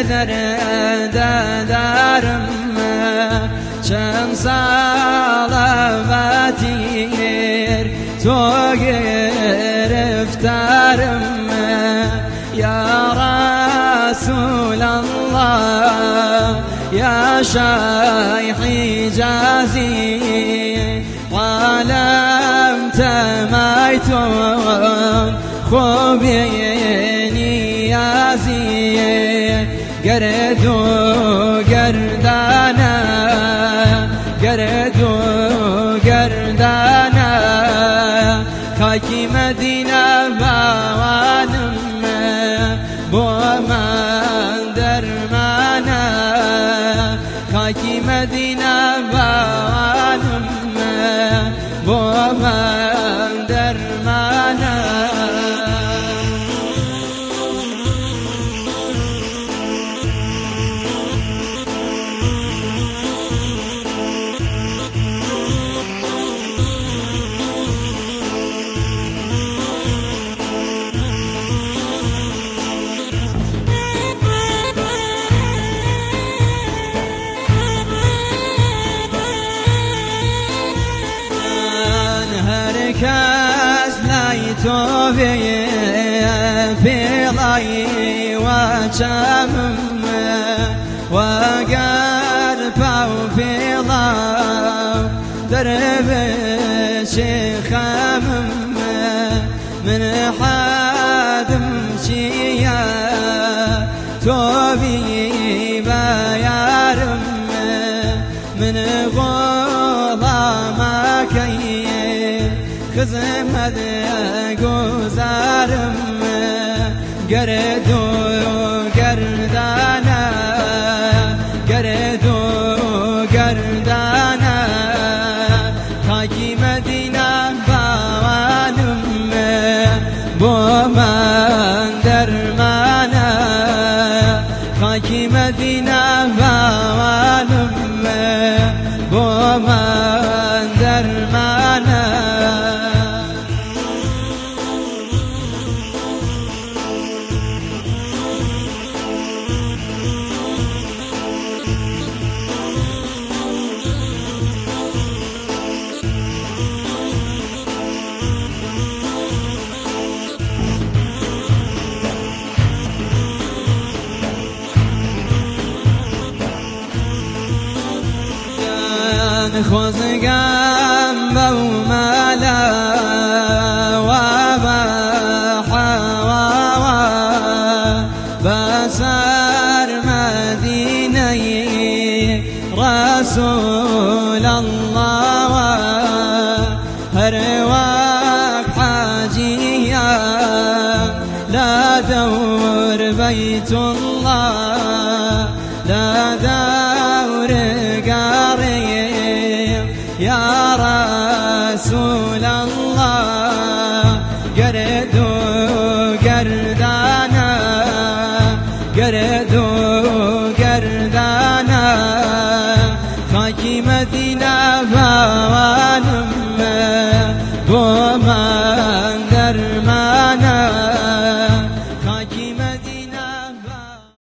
دردارم چند سال بتیر تو گرفتارم یا رسول الله یا شیخ حجازی علمت میتون خوبی نیازی گرد و گردانه گرد و گردانه خاکی مدینه باوانم با من درمانه خاکی مدینه باوانم با من درمانه کس نیتو پیلای و چمم و گر پاو پیلا در بشخمم من حدم چیا تو بی بیارم من غلامکی خدمت گذارم گرد و گردانه گرد و گردانه خاکی مدینه باوانم با من درمانه خاکی مدینه باوانم با من درمانه خوزگم بو مالا و بحوا بسر مدینه رسول الله هر وقت حاجیا لا دور بیت الله لا دور يا رسول الله قرد وقردانا قرد وقردانا خاكي مدينة